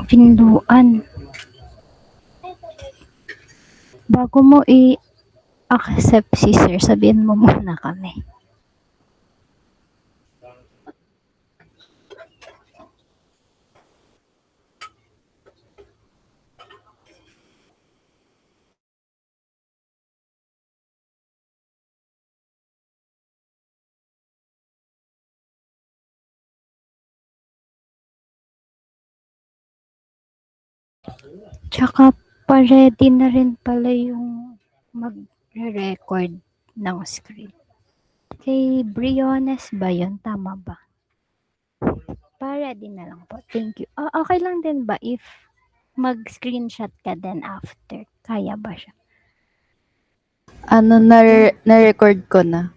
Pinduan. Bago mo i-accept si sir, sabihin mo muna kami. Tsaka pa-ready na rin pala yung magre-record ng screen. Kay Briones ba yun? Tama ba? Pa-ready na lang po. Thank you. Okay lang din ba if mag-screenshot ka din after? Kaya ba siya? Na-record ko na.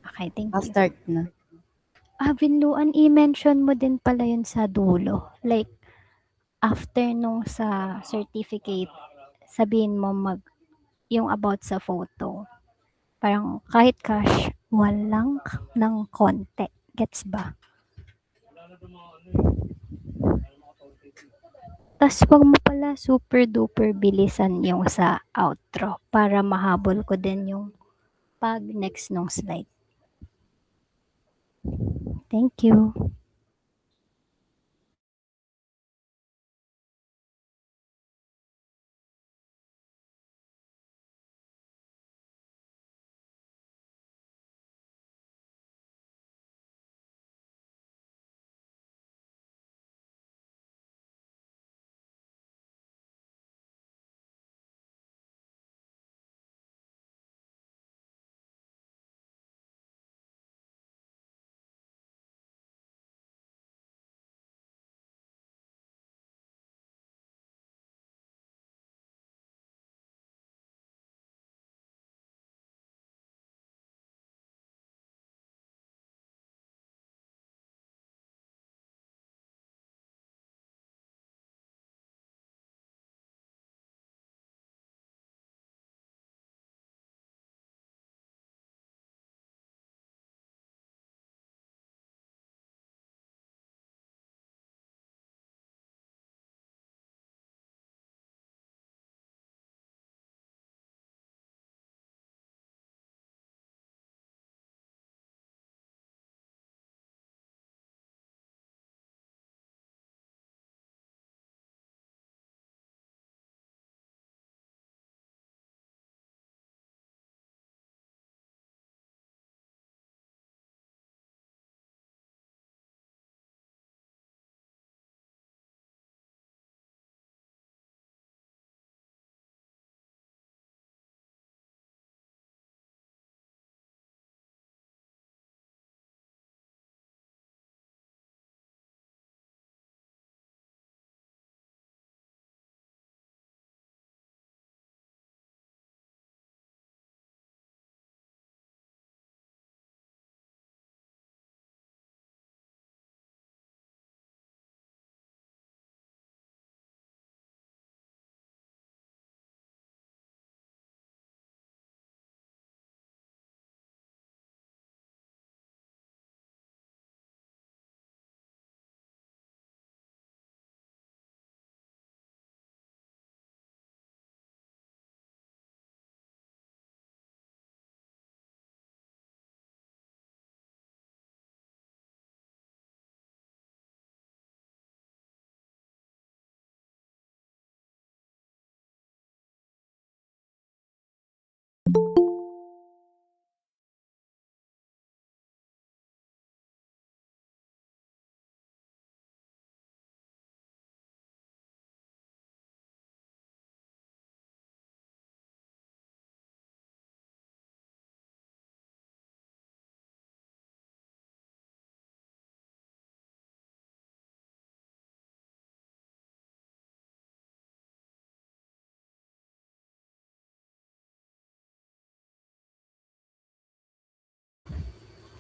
Okay, thank you. Start na. Binluan, i-mention mo din pala yun sa dulo. Like, after nung sa certificate, sabihin mo yung about sa photo. Parang kahit casual lang ng konti. Gets ba? Tas wag mo pala super duper bilisan yung sa outro para mahabol ko din yung pag next nung slide. Thank you.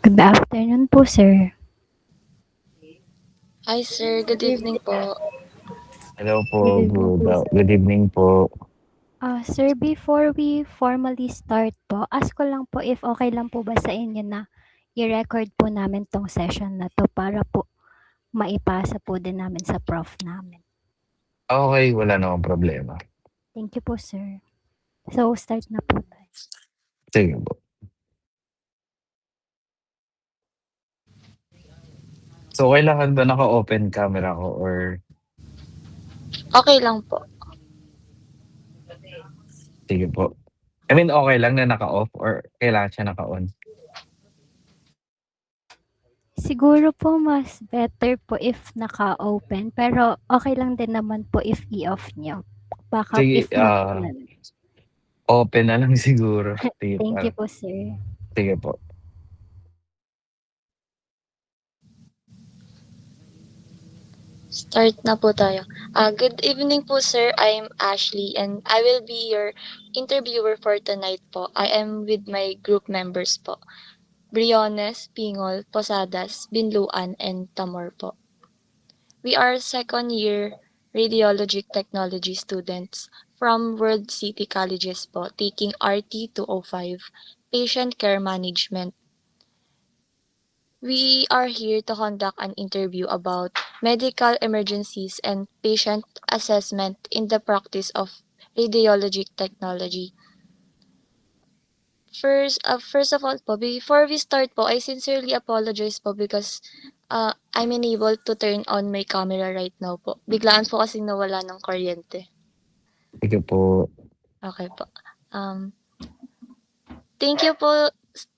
Good afternoon po, sir. Hi sir, good evening po. Hello po, good evening po. Sir, before we formally start po, ask ko lang po if okay lang po ba sa inyo na i-record po namin tong session na to para po maipasa po din namin sa prof namin. Okay, wala namang problema. Thank you po, sir. So, start na po tayo. Sige po. So, kailangan ba naka-open camera ko or Okay lang po. sige po? I mean, okay lang na naka-off or kailangan siya naka-on? Siguro po mas better po if naka-open, pero okay lang din naman po if i-off niyo. Baka Sige, if not na lang. open na lang siguro. Sige po, Thank you po, sir. sige po. Start na po tayo. Good evening po, sir. I'm Ashley and I will be your interviewer for tonight po. I am with my group members po. Briones, Pingol, Posadas, Binluan, and Tamor po. We are second year radiologic technology students from World City Colleges po, taking RT 205, Patient Care Management. We are here to conduct an interview about medical emergencies and patient assessment in the practice of radiologic technology. First of all po, before we start po, I sincerely apologize po because I'm unable to turn on my camera right now po. Biglaan po kasing nawala ng kuryente. Sige po. Okay po. Um, Thank you po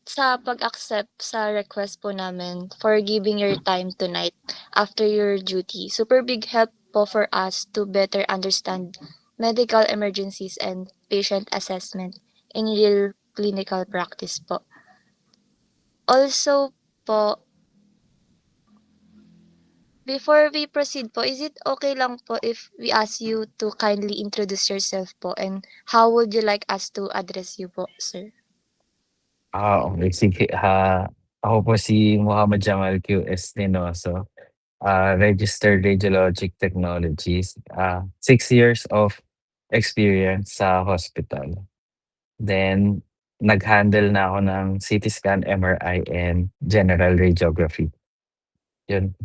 sa pag-accept sa request po namin for giving your time tonight after your duty. Super big help po for us to better understand medical emergencies and patient assessment in real clinical practice po. Also po, before we proceed po, is it okay lang po if we ask you to kindly introduce yourself po and how would you like us to address you po, sir? Okay, sige. Ako po si Muhammad Jamal QS Ninoso, registered radiologic technologist. 6 years of experience sa hospital. Then, nag-handle na ako ng CT scan, MRI, and general radiography. Yun.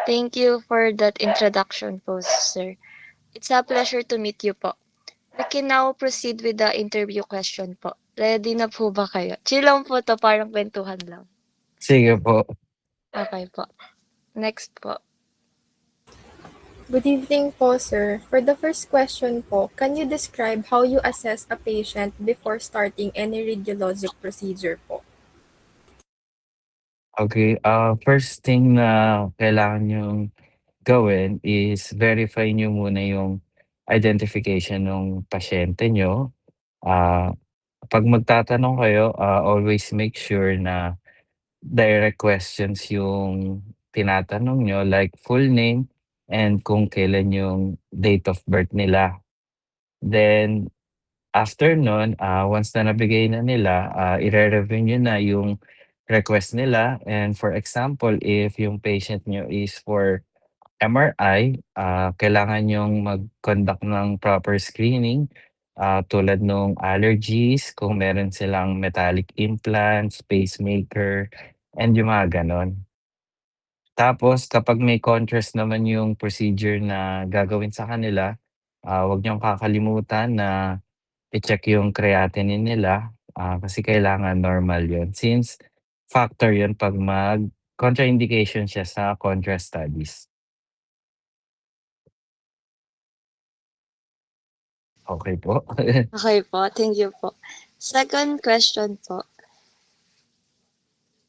Thank you for that introduction po, sir. It's a pleasure to meet you po. We can now proceed with the interview question po. Ready na po ba kayo? Chill lang po to, parang kwentuhan lang. Sige po. Okay po. Next po. Good evening po, sir. For the first question po, can you describe how you assess a patient before starting any radiologic procedure po? Okay, first thing na kailangan niyong gawin is verify niyo muna yung identification ng pasyente niyo. 'Pag magtatanong kayo, always make sure na direct questions yung tinatanong niyo, like full name and kung kailan yung date of birth nila. Then after nun, once na nabigay na nila, ire-review niyo na yung request nila, and for example, if yung patient niyo is for MRI, kailangan niyong mag-conduct ng proper screening, tulad nung allergies, kung meron silang metallic implants, pacemaker, and yung mga gano'n. Tapos kapag may contrast naman yung procedure na gagawin sa kanila, 'wag niyong kakalimutan na i-check yung creatinine nila, kasi kailangan normal yun since factor yun 'pag contraindication siya sa contrast studies. Okey po. Okay po. Thank you po. Second question po.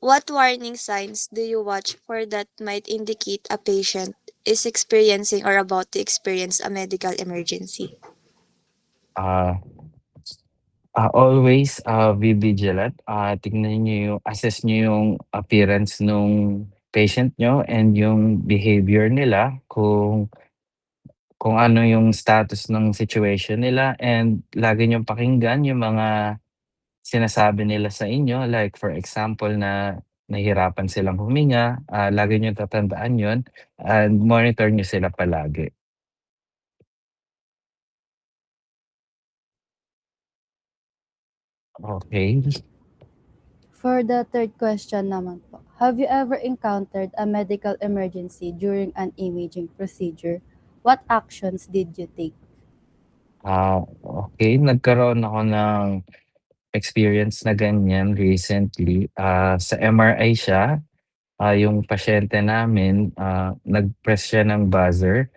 What warning signs do you watch for that might indicate a patient is experiencing or about to experience a medical emergency? Ah, always, be vigilant. Tignan niyo assess niyo yung appearance nung patient niyo and yung behavior nila kung ano yung status ng situation nila, and lagi niyong pakinggan yung mga sinasabi nila sa inyo. Like for example na nahihirapan silang huminga, lagi niyong tatandaan yun and monitor niyo sila palagi. Okey. For the third question naman po, have you ever encountered a medical emergency during an imaging procedure? What actions did you take? Okay, nagkaroon ako ng experience na ganyan recently. Sa MRI siya, yung pasyente namin, nag-press siya ng buzzer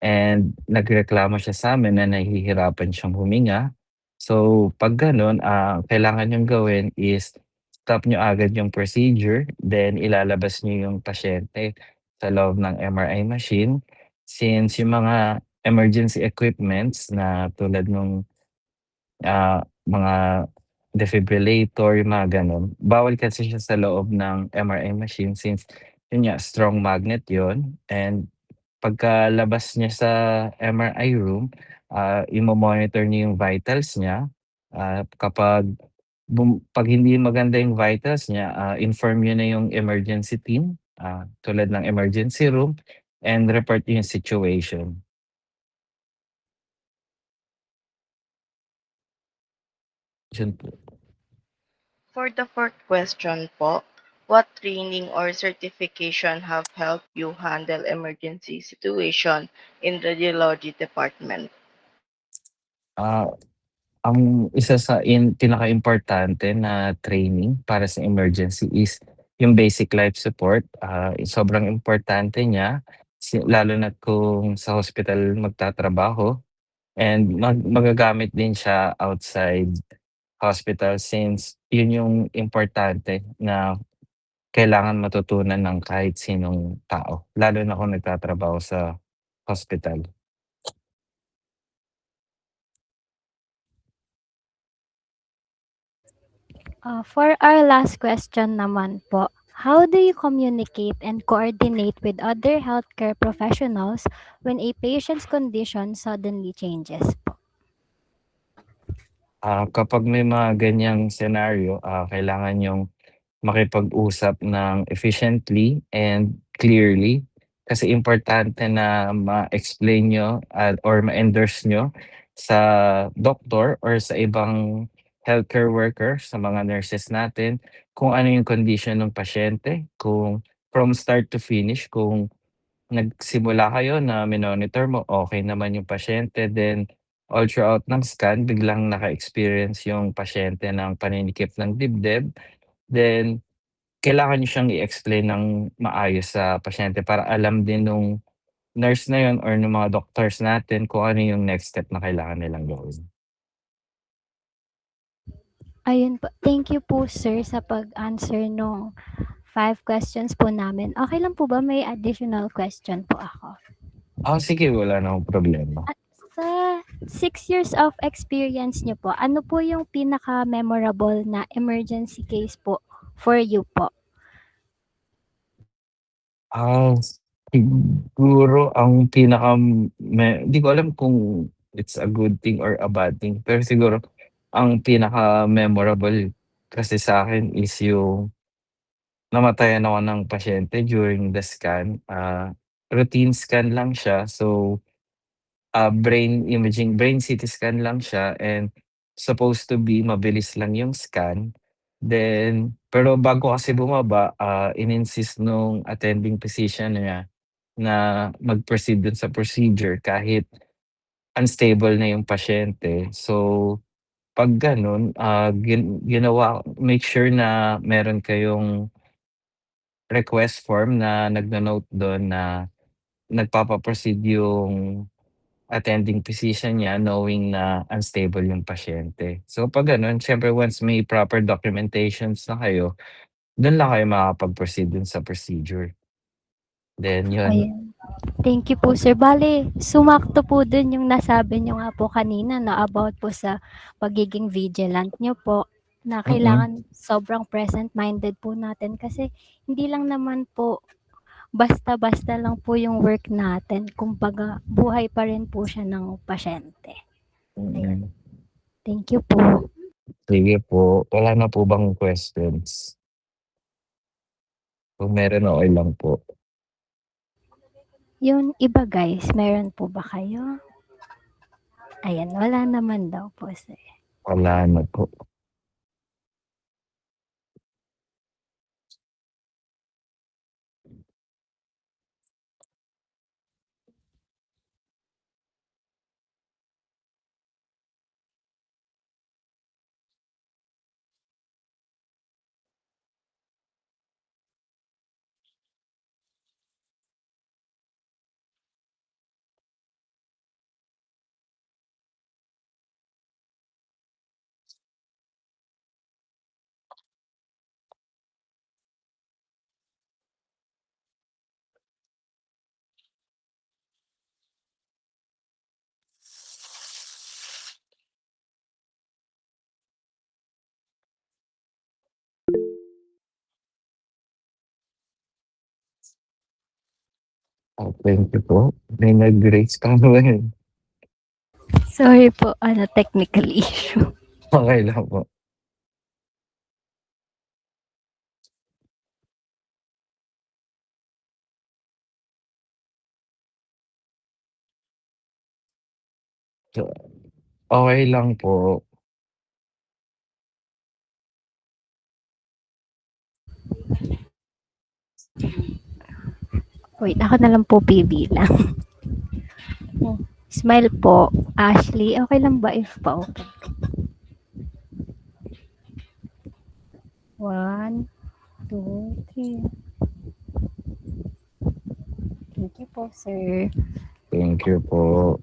and nagreklamo siya sa'min na nahihirapan siyang huminga. So 'pag gano'n, kailangan niyong gawin is stop niyo agad yung procedure, then ilalabas niyo yung pasyente sa loob ng MRI machine. Since yung mga emergency equipments na tulad nung, mga defibrillator, yung mga gano'n, bawal kasi siya sa loob ng MRI machine since yun nga, strong magnet yun and pagkalabas niya sa MRI room, imo-monitor niya yung vitals niya, kapag 'pag hindi maganda yung vitals niya, inform niyo na yung emergency team, tulad ng emergency room and report yung situation. Yun po. For the fourth question po, what training or certification have helped you handle emergency situation in radiology department? Ah, ang isa sa pinakaimportante na training para sa emergency is yung basic life support. Sobrang importante niya lalo na kung sa hospital magtatrabaho and magagamit din siya outside hospital since yun yung importante na kailangan matutunan ng kahit sinong tao, lalo na kung nagtatrabaho sa hospital. For our last question naman po, how do you communicate and coordinate with other healthcare professionals when a patient's condition suddenly changes po? Kapag may mga ganyang senaryo, kailangan yung makipag-usap ng efficiently and clearly kasi importante na ma-explain niyo or ma-endorse niyo sa doktor or sa ibang healthcare worker, sa mga nurses natin kung ano yung condition ng pasyente, kung from start to finish, kung nagsimula kayo na minonitor mo, okay naman yung pasyente, then all throughout ng scan biglang naka-experience yung pasyente ng paninikip ng dibdib, then kailangan niyo siyang i-explain ng maayos sa pasyente para alam din nung nurse na yun or nung mga doctors natin kung ano yung next step na kailangan nilang gawin. Ayun po. Thank you po sir sa pag-answer nung 5 questions po namin. Okay lang po ba may additional question po ako? Sige, wala namang problema. At sa 6 years of experience niyo po, ano po yung pinaka-memorable na emergency case po for you po? Siguro ang di ko alam kung it's a good thing or a bad thing, pero siguro ang pinaka-memorable kasi sa'kin is yung namatayan ako ng pasyente during the scan. Routine scan lang siya, so brain CT scan lang siya and supposed to be mabilis lang yung scan. Then pero bago kasi bumaba, in-insist nung attending physician niya na mag-proceed dun sa procedure kahit unstable na yung pasyente. So 'pag gano'n, ginawa make sure na meron kayong request form na nagno-note dun na nagpapa-proceed yung attending physician niya knowing na unstable yung pasyente. So 'pag gano'n siyempre once may proper documentations na kayo, dun lang kayo makakapag-proceed dun sa procedure. Then yun, Ayan. Thank you po sir. Bale, sumakto po dun yung nasabi niyo nga po kanina na about po sa pagiging vigilant niyo po na kailangan sobrang present-minded po natin kasi hindi lang naman po basta-basta lang po yung work natin. Kumbaga, buhay pa rin po siya ng pasyente. mm. Thank you po. Sige po, wala na po bang questions? Kung meron, okey lang po. Yung iba guys, meron po ba kayo? Ayan, wala naman daw po sir. Wala na po. Thank you po. May nag-raise pa naman. Sorry po, technical issue. Okay lang po. So, okay lang po. Wait, ako na lang po bibilang. Smile po. Ashley, okay lang ba if pa-open? 1, 2, 3. Thank you po, sir. Thank you po.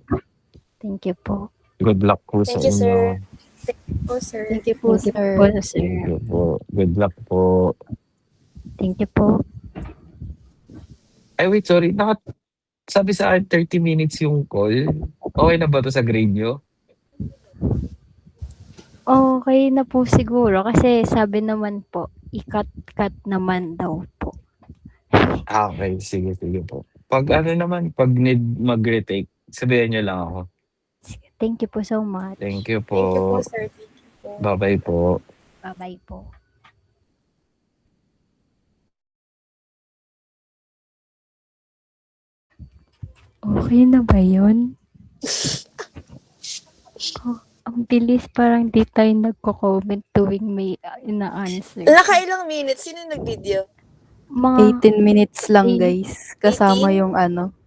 Thank you po. Good luck po sa Thank you, sir. inyo. Po, sir. Thank you po, Thank you sir. po, sir. Thank you po. Good luck po. Thank you po. Ay, wait, sorry. Sabi sa akin 30 minutes yung call. Okay na ba to sa grade nyo? Okay na po siguro kasi sabi naman po, i-cut naman daw po. Okay. Sige po. Pag pag need mag-retake, sabihin nyo lang ako. Thank you po so much. Thank you Thank you po, po. sir. Thank you po. Bye-bye po. Bye-bye po. Okay na ba yun? Ang bilis, parang di tayo nagko-comment tuwing may ina-answer. Nakailang minutes? Sino nag-video? Mga 18 minutes lang, 18? guys. Kasama 18? yung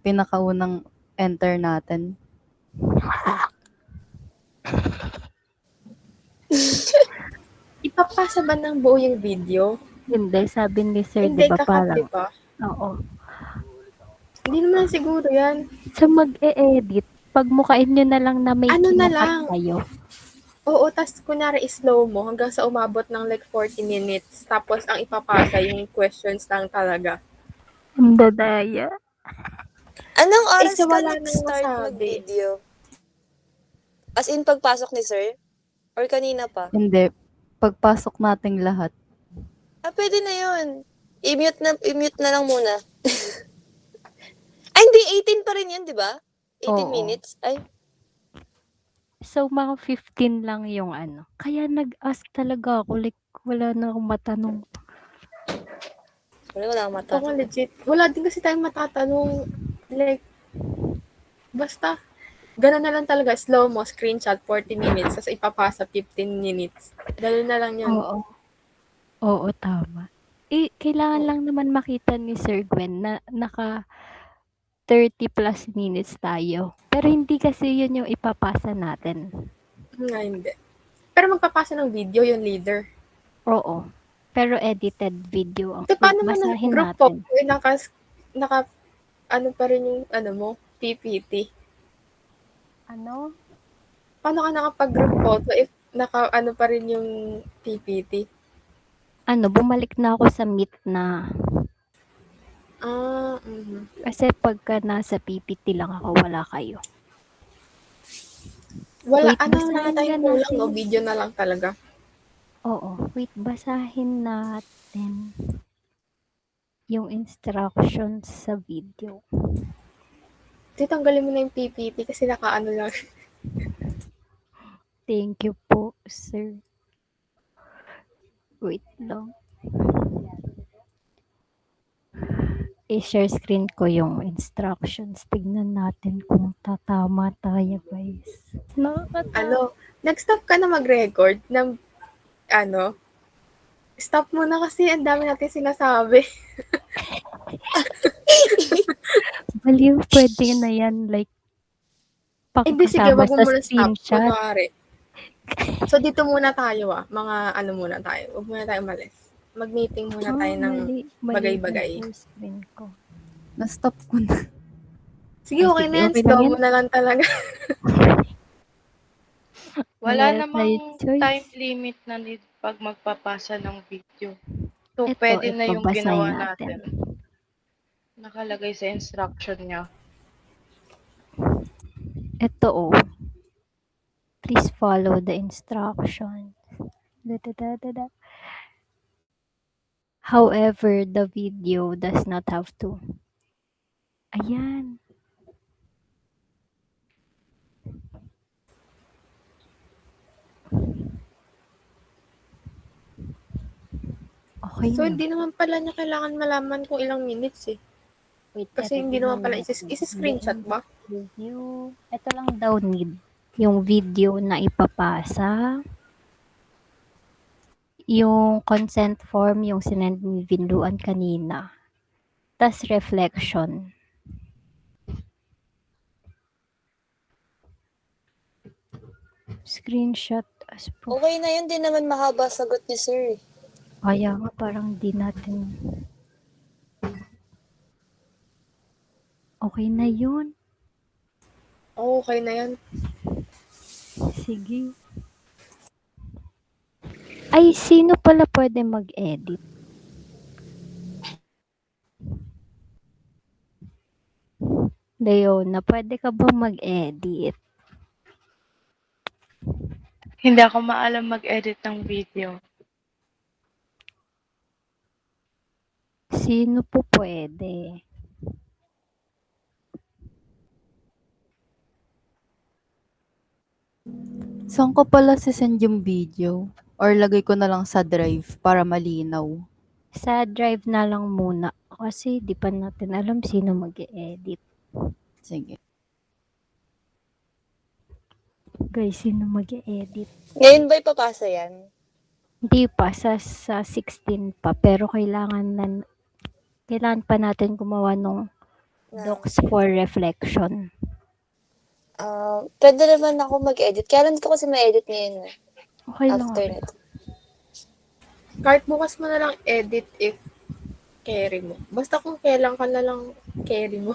pinakaunang enter natin. Ipapasa ba ng buo yung video? hindi, sabi ni sir, Hindi, di ba kakat, di parang, ba? oo. Hindi naman siguro yan. So mag-e-edit, pagmukain nyo na lang na may Ano na kinukat lang? kayo. Oo, tas kunwari slow mo hanggang sa umabot ng like 40 minutes. Tapos ang ipapasa yung questions lang talaga. Ang dadaya. Anong oras so ka wala nang nag-start masabi. mag-video? As in, pagpasok ni sir? Or kanina pa? Hindi. Pagpasok nating lahat. Pwede na yun. I-mute na lang muna. Ay, hindi. 18 pa rin yun, di ba? 18 Oo. minutes? Ay, So, mga 15 lang yung Kaya nag-ask talaga ako, like, wala na akong matanong. wala akong mata. Oo, legit. Wala din kasi tayong matatanong. Like, basta, gano'n na lang talaga. Slow mo, screenshot, 40 minutes. Tapos ipapasa, 15 minutes. Gano'n na lang yun. Oo. Oo, tama. Kailangan lang naman makita ni Sir Gwen na naka 30 plus minutes tayo. Pero hindi kasi yun yung ipapasa natin. Nga, hindi. Pero magpapasa ng video yung leader. Oo. Pero edited video ang So, paano mo na basahin group po? natin. Naka, ano pa rin yung, mo, PPT. Ano? Paano ka nakapag-group photo if pa rin yung PPT? Bumalik na ako sa Meet na. Kasi pagka nasa PPT lang ako, wala kayo. Wala, Wait, na basahin tayong nga kulang, natin. no? Video na lang talaga. Oo. Wait, basahin natin yung instructions sa video. Titanggalin mo na yung PPT kasi nakaano lang. Thank you po, sir. Wait lang. I-share screen ko yung instructions. Tignan natin kung tatama tayo, guys. Nag-stop ka na mag-record ng, stop mo na kasi ang dami natin sinasabi. Baliw, pwede na yan. Like, Hindi, sige, pakasama wag mo sa muna stop. screenshot. Kunwari. So, dito muna tayo Mga muna tayo. Huwag muna tayo umalis. Mag-meeting muna tayo ng bagay-bagay. yung screen ko. Na-stop ko na. Sige, Ay, okay sige, na yan. okay lang Slow yan. mo na lang talaga. Wala Wala namang tayong choice. time limit na pag magpapasa ng video. So, Ito, pwede na yung basahin ginawa natin. natin. Nakalagay sa instruction niya. Ito, please follow the instructions. Da-da-da-da-da. However, the video does not have to Ayan. Okay So, na. hindi naman pala niya kailangan malaman kung ilang minutes eh. Wait, Kasi eto hindi naman tignan pala natin. isi-screenshot ba? Review. Ito lang daw need. Yung video na ipapasa. Yung consent form, yung sinend ni Vinluan kanina. Tas reflection. Screenshot as proof. Okay na yun, di naman mahaba sagot ni sir. Kaya nga parang di natin. Okay na yun. Okay na yan. Sige. Ay, sino pala pwede mag-edit? Leona, pwede ka ba mag-edit? Hindi ako maalam mag-edit ng video. Sino po pwede? Saan ko pala sisend yung video? Or lagay ko na lang sa drive para malinaw? Sa drive na lang muna. Kasi di pa natin alam sino mag-edit. Sige. Guys, sino mag-edit? Ngayon ba ipapasa yan? Hindi pa, sa 16 pa. Pero kailangan pa natin gumawa nung docs for reflection. Pwede naman ako mag-edit. Kaya lang ko kasi ma-edit ngayon eh. Okay lang. After nito. Kahit bukas mo na lang edit if carry mo. Basta kung kailan ka na lang carry mo.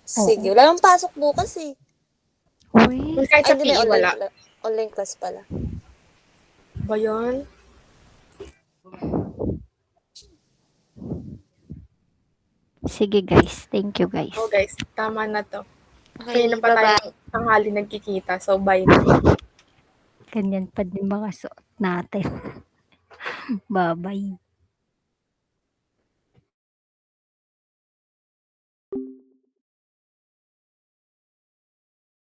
Sige, wala nang pasok bukas eh. Uy, Kung kahit sa Hindi na PE wala. online class pala. Ba yun? sige guys. Thank you guys. Oh guys, tama na to. Okay, Kaya na pa bye-bye. tayong tanghali nagkikita. So, bye na. Ganyan pa din mga suot natin. Bye-bye.